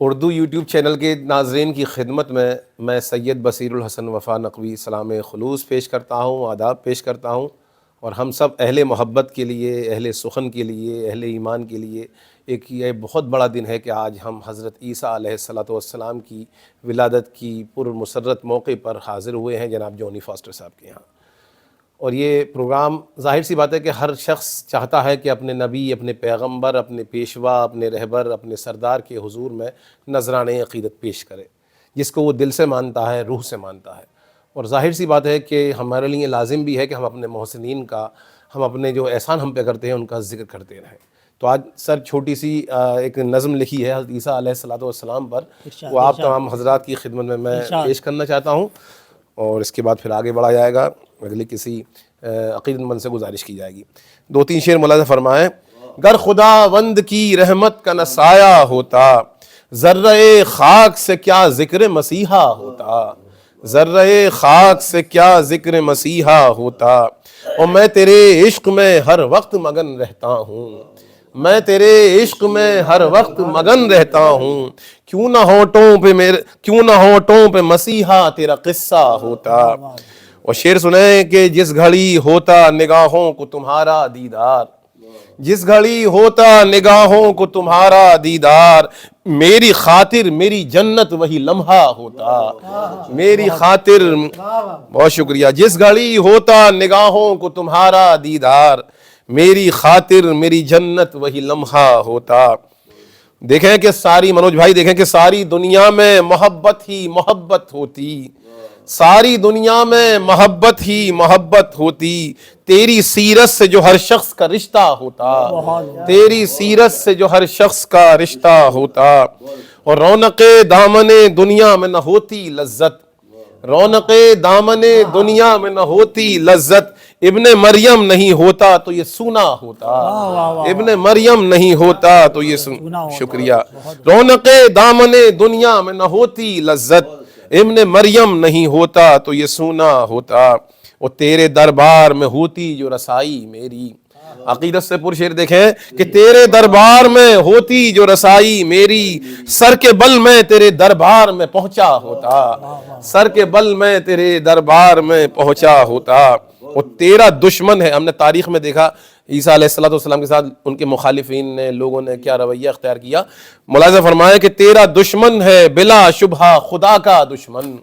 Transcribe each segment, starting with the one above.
Urdu YouTube channel کے ناظرین کی خدمت میں سید بصیر الحسن وفا نقوی سلام خلوص پیش کرتا ہوں، آداب پیش کرتا ہوں، اور ہم سب اہل محبت کے لیے، اہل سخن کے لیے، اہل ایمان کے لیے ایک یہ بہت بڑا دن ہے کہ آج ہم حضرت عیسیٰ علیہ السلام کی ولادت کی پرمسرت موقع پر حاضر ہوئے ہیں جناب جونی فاسٹر صاحب کے یہاں۔ اور یہ پروگرام ظاہر سی بات ہے کہ ہر شخص چاہتا ہے کہ اپنے نبی، اپنے پیغمبر، اپنے پیشوا، اپنے رہبر، اپنے سردار کے حضور میں نذرانے عقیدت پیش کرے، جس کو وہ دل سے مانتا ہے، روح سے مانتا ہے۔ اور ظاہر سی بات ہے کہ ہمارے لیے لازم بھی ہے کہ ہم اپنے محسنین کا، ہم اپنے جو احسان ہم پہ کرتے ہیں ان کا ذکر کرتے رہیں۔ تو آج سر چھوٹی سی ایک نظم لکھی ہے حضرت عیسیٰ علیہ السلام پر، وہ آپ تمام حضرات کی خدمت میں پیش کرنا چاہتا ہوں، اور اس کے بعد پھر آگے بڑھا جائے گا، اگلی کسی عقیدت مند سے گزارش کی جائے گی۔ دو تین شعر ملاحظہ فرمائیں۔ گر خداوند کی رحمت کا نہ سایہ ہوتا، ذرہ خاک سے کیا ذکر مسیحا ہوتا، ذرہ خاک سے کیا ذکر مسیحا ہوتا، اور میں تیرے عشق میں ہر وقت مگن رہتا ہوں، میں تیرے عشق میں ہر وقت مگن رہتا ہوں، کیوں نہ ہونٹوں پہ مسیحا تیرا قصہ ہوتا۔ اور شعر سنیں کہ جس گھڑی ہوتا نگاہوں کو تمہارا دیدار، جس گھڑی ہوتا نگاہوں کو تمہارا دیدار، میری خاطر میری جنت وہی لمحہ ہوتا، میری خاطر، بہت شکریہ، جس گھڑی ہوتا نگاہوں کو تمہارا دیدار، میری خاطر میری جنت وہی لمحہ ہوتا۔ دیکھیں کہ ساری، منوج بھائی دیکھیں کہ ساری دنیا میں محبت ہی محبت ہوتی، ساری دنیا میں محبت ہی محبت ہوتی، تیری سیرت سے جو ہر شخص کا رشتہ ہوتا، تیری سیرت سے جو ہر شخص کا رشتہ ہوتا، اور رونق دامن دنیا میں نہ ہوتی لذت، رونق دامن دنیا میں نہ ہوتی لذت، ابن مریم نہیں ہوتا تو یہ سونا ہوتا، ابن مریم نہیں ہوتا تو یہ شکریہ، رونق دامن دنیا میں نہ ہوتی لذت، ابن مریم نہیں ہوتا تو یہ سونا ہوتا، اور تیرے دربار میں ہوتی جو رسائی میری، عقیدت سے پرشعر دیکھیں کہ تیرے دربار میں ہوتی جو رسائی میری، سر کے بل میں تیرے دربار میں پہنچا ہوتا، سر کے بل میں تیرے دربار میں پہنچا ہوتا، اور تیرا دشمن ہے۔ ہم نے تاریخ میں دیکھا عیسیٰ علیہ السلام کے ساتھ ان کے مخالفین نے، لوگوں نے کیا رویہ اختیار کیا۔ ملاحظہ فرمایا کہ تیرا دشمن ہے بلا شبہ خدا کا دشمن،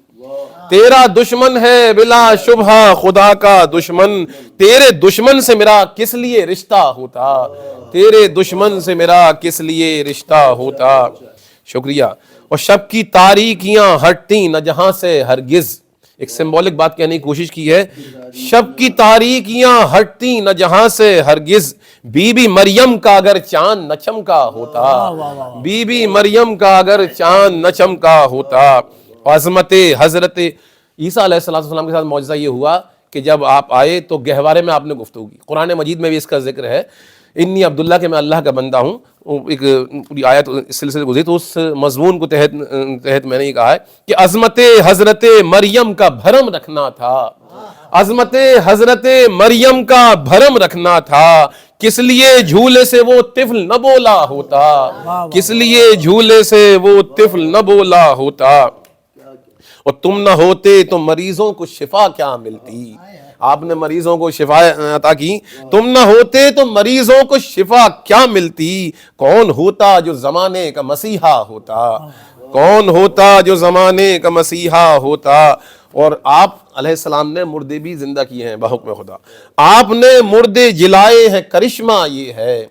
تیرا دشمن ہے بلا شبہ خدا کا دشمن، تیرے دشمن سے میرا کس لیے رشتہ ہوتا، تیرے دشمن سے میرا کس لیے رشتہ ہوتا۔ شکریہ۔ اور شب کی تاریکیاں ہٹتی نہ جہاں سے ہرگز، ایک سمبولک بات کہنے کی کوشش کی ہے، شب کی تاریکیاں ہٹتی نہ جہاں سے ہرگز، بی بی مریم کا اگر چاند نہ چمکا ہوتا، بی بی مریم کا اگر چاند نہ چمکا ہوتا۔ عظمت حضرت عیسیٰ علیہ السلام کے ساتھ معجزہ یہ ہوا کہ جب آپ آئے تو گہوارے میں آپ نے گفتگو کی۔ قرآن مجید میں بھی اس کا ذکر ہے، انی عبداللہ کہ میں اللہ کا بندہ ہوں، ایک پوری آیت اس سلسلے گزری، تو اس مضمون کو تحت میں نے یہ کہا ہے کہ عظمت حضرت مریم کا بھرم رکھنا تھا، عظمت حضرت مریم کا بھرم رکھنا تھا، کس لیے جھولے سے وہ طفل نہ بولا ہوتا، کس لیے جھولے سے وہ طفل نہ بولا ہوتا، اور تم نہ ہوتے تو مریضوں کو شفا کیا ملتی، آپ نے مریضوں کو شفا عطا کی، تم نہ ہوتے تو مریضوں کو شفا کیا ملتی، کون ہوتا جو زمانے کا مسیحا ہوتا، کون ہوتا جو زمانے کا مسیحا ہوتا۔ اور آپ علیہ السلام نے مردے بھی زندہ کیے ہیں بحکم خدا، آپ نے مردے جلائے ہیں، کرشمہ یہ ہے،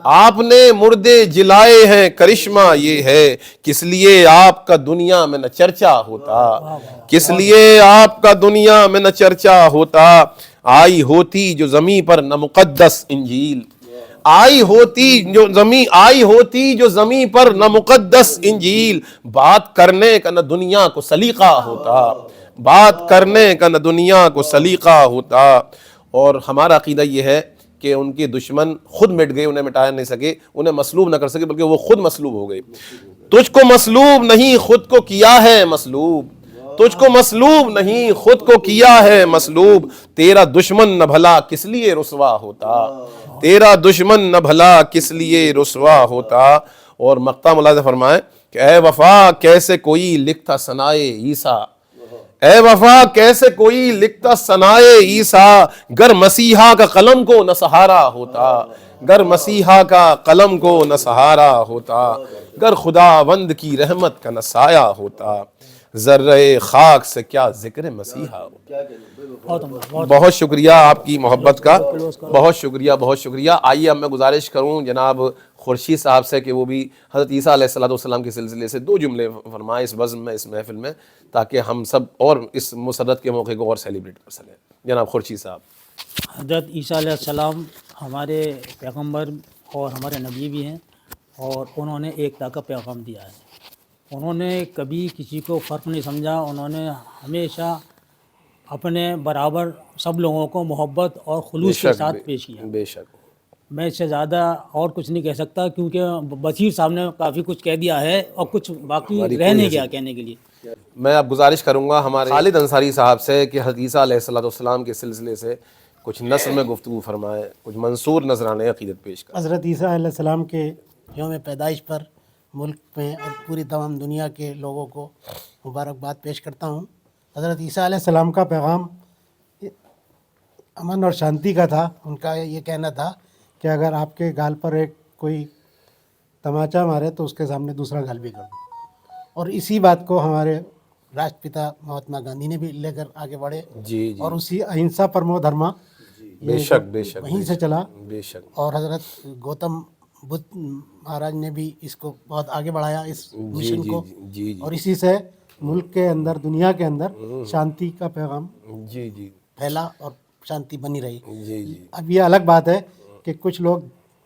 آپ نے مردے جلائے ہیں، کرشمہ یہ ہے، کس لیے آپ کا دنیا میں نہ چرچا ہوتا، کس لیے آپ کا دنیا میں نہ چرچا ہوتا، آئی ہوتی جو زمین پر نہ مقدس انجیل، آئی ہوتی جو زمین پر نہ مقدس انجیل، بات کرنے کا نہ دنیا کو سلیقہ ہوتا، بات کرنے کا نہ دنیا کو سلیقہ ہوتا۔ اور ہمارا عقیدہ یہ ہے کہ ان کے دشمن خود مٹ گئے، انہیں مٹایا نہیں سکے، انہیں مصلوب نہ کر سکے، بلکہ وہ خود مصلوب ہو گئے۔ تجھ کو مصلوب نہیں خود کو کیا ہے مصلوب، تجھ کو مصلوب نہیں خود کو کیا ہے مصلوب، تیرا دشمن نہ بھلا کس لیے رسوا ہوتا، تیرا دشمن نہ بھلا کس لیے رسوا ہوتا۔ اور مقطع ملاحظہ فرمائیں کہ اے وفا کیسے کوئی لکھتا ثنائے عیسیٰ، اے وفا کیسے کوئی لکھتا ثنائے عیسیٰ، گر مسیحا کا قلم کو نہ سہارا ہوتا، گر مسیحا کا قلم کو نہ سہارا ہوتا، گر خداوند کی رحمت کا نہ سایہ ہوتا، ذرہ خاک سے کیا ذکر مسیحا ہو۔ بہت شکریہ آپ کی محبت کا، بہت شکریہ، بہت شکریہ۔ آئیے اب میں گزارش کروں جناب خورشید صاحب سے کہ وہ بھی حضرت عیسیٰ علیہ السلام کے سلسلے سے 2 جملے فرمائیں اس بزم میں، اس محفل میں، تاکہ ہم سب اور اس مسرت کے موقع کو اور سیلیبریٹ کر سکیں۔ جناب خورشید صاحب۔ حضرت عیسیٰ علیہ السلام ہمارے پیغمبر اور ہمارے نبی بھی ہیں، اور انہوں نے ایکتا کا پیغام دیا ہے۔ انہوں نے کبھی کسی کو فرق نہیں سمجھا، انہوں نے ہمیشہ اپنے برابر سب لوگوں کو محبت اور خلوص کے ساتھ پیش کیا۔ بے شک۔ میں اس سے زیادہ اور کچھ نہیں کہہ سکتا، کیونکہ بصیر صاحب نے کافی کچھ کہہ دیا ہے اور کچھ باقی رہ نہیں گیا کہنے کے لیے۔ میں اب گزارش کروں گا ہمارے خالد انصاری صاحب سے کہ حضرت عیسیٰ علیہ السلام کے سلسلے سے کچھ نثر میں گفتگو فرمائیں، کچھ منصور نذرانے عقیدت پیش کریں۔ حضرت عیسیٰ علیہ السلام کے یوم پیدائش پر ملک میں اور پوری تمام دنیا کے لوگوں کو مبارکباد پیش کرتا ہوں۔ حضرت عیسیٰ علیہ السلام کا پیغام امن اور شانتی کا تھا۔ ان کا یہ کہنا تھا کہ اگر آپ کے گال پر ایک کوئی تماچا مارے تو اس کے سامنے دوسرا گال بھی کر دو، اور اسی بات کو ہمارے راشٹر پتا مہاتما گاندھی نے بھی لے کر آگے بڑھے، جی جی، اور اسی اہنسا پرمو دھرما بے شک بے شک، وہیں سے چلا، بے شک، اور حضرت گوتم بدھ مہاراج نے بھی اس کو بہت آگے بڑھایا اس مشن کو، جی جی، اور اسی سے ملک کے اندر، دنیا کے اندر شانتی کا پیغام جی جی پھیلا اور شانتی بنی رہی۔ جی جی، اب یہ الگ بات ہے کہ کچھ لوگ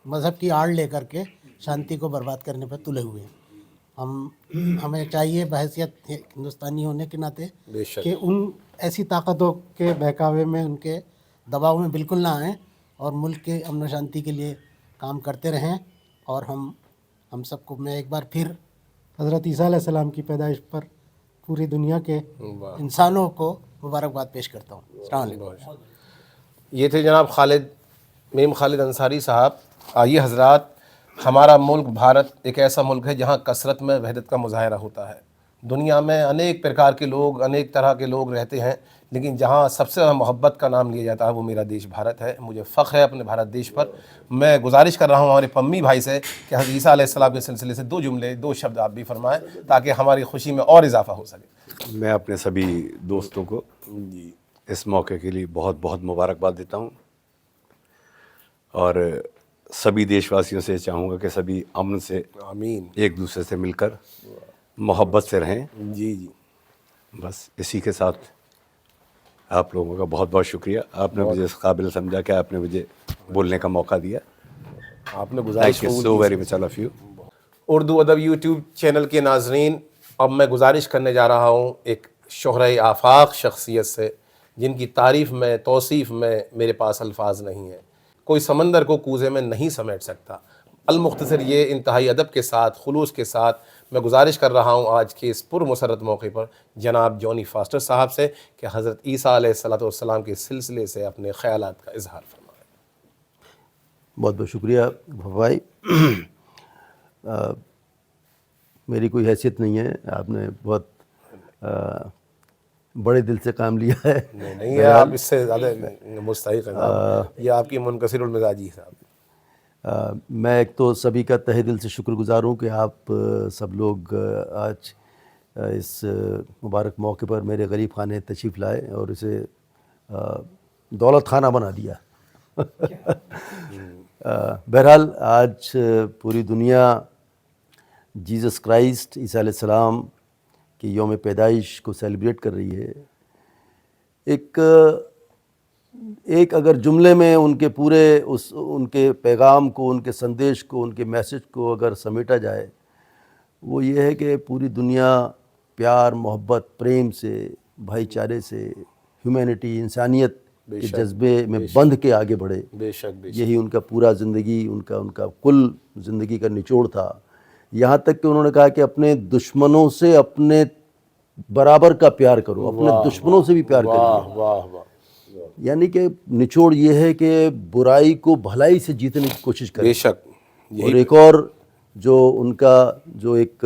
مذہب کی آڑ لے کر کے شانتی کو برباد کرنے پر تلے ہوئے ہیں۔ ہمیں چاہیے بحیثیت ہندوستانی ہونے کے ناطے بے شک، کہ ان ایسی طاقتوں کے بہکاوے میں، ان کے دباؤ میں بالکل نہ آئیں، اور ملک کے امن و شانتی کے لیے کام کرتے رہیں۔ اور ہم سب کو میں ایک بار پھر حضرت عیسیٰ علیہ السلام کی پیدائش پر پوری دنیا کے انسانوں کو مبارکباد پیش کرتا ہوں۔ السلام علیکم۔ یہ تھے جناب میم خالد انصاری صاحب۔ آئیے حضرات، ہمارا ملک بھارت ایک ایسا ملک ہے جہاں کثرت میں وحدت کا مظاہرہ ہوتا ہے۔ دنیا میں انیک پرکار کے لوگ، انیک طرح کے لوگ رہتے ہیں، لیکن جہاں سب سے محبت کا نام لیا جاتا ہے وہ میرا دیش بھارت ہے۔ مجھے فخر ہے اپنے بھارت دیش پر۔ میں گزارش کر رہا ہوں ہمارے پمی بھائی سے کہ حضرت عیسیٰ علیہ السلام کے سلسلے سے 2 جملے، 2 شبد آپ بھی فرمائیں تاکہ ہماری خوشی میں اور اضافہ ہو سکے۔ میں اپنے سبھی دوستوں کو اس موقع کے لیے بہت بہت مبارکباد دیتا ہوں، اور سبھی دیش واسیوں سے چاہوں گا کہ سبھی امن سے، آمین، ایک دوسرے سے مل کر محبت سے رہیں۔ جی جی، بس اسی کے ساتھ آپ لوگوں کا بہت بہت شکریہ۔ آپ نے مجھے اس قابل سمجھا کہ آپ نے مجھے بولنے کا موقع دیا۔ آپ نے گزارش thank you so very much all of you. Urdu ادب یوٹیوب چینل کے ناظرین، اب میں گزارش کرنے جا رہا ہوں ایک شہرۂ آفاق شخصیت سے جن کی تعریف میں، توصیف میں میرے پاس الفاظ نہیں ہیں۔ کوئی سمندر کو کوزے میں نہیں سمیٹ سکتا۔ المختصر یہ انتہائی ادب کے ساتھ، خلوص کے ساتھ میں گزارش کر رہا ہوں آج کے اس پرمسرت موقع پر جناب جونی فاسٹر صاحب سے کہ حضرت عیسیٰ علیہ السلام کے سلسلے سے اپنے خیالات کا اظہار فرمائیں۔ بہت بہت شکریہ بھائی۔ میری کوئی حیثیت نہیں ہے، آپ نے بہت بڑے دل سے کام لیا ہے۔ نہیں ہے، آپ اس سے زیادہ مستحق ہیں، یہ آپ کی منکسر المزاجی صاحب۔ میں ایک تو سبھی کا تہہ دل سے شکر گزار ہوں کہ آپ سب لوگ آج اس مبارک موقع پر میرے غریب خانے تشریف لائے اور اسے دولت خانہ بنا دیا۔ بہرحال آج پوری دنیا جیزس کرائسٹ عیسیٰ علیہ السلام کی یوم پیدائش کو سیلیبریٹ کر رہی ہے۔ ایک اگر جملے میں ان کے پورے ان کے پیغام کو، ان کے سندیش کو، ان کے میسج کو اگر سمیٹا جائے، وہ یہ ہے کہ پوری دنیا پیار، محبت، پریم سے، بھائی چارے سے، ہیومینٹی، انسانیت کے جذبے میں بندھ کے آگے بڑھے۔ بے شک، یہی ان کا پورا زندگی، ان کا کل زندگی کا نچوڑ تھا۔ یہاں تک کہ انہوں نے کہا کہ اپنے دشمنوں سے اپنے برابر کا پیار کرو، اپنے دشمنوں سے بھی پیار کرو۔ واہ واہ، یعنی کہ نچوڑ یہ ہے کہ برائی کو بھلائی سے جیتنے کی کوشش کریں۔ بے شک، اور ایک اور جو ان کا جو ایک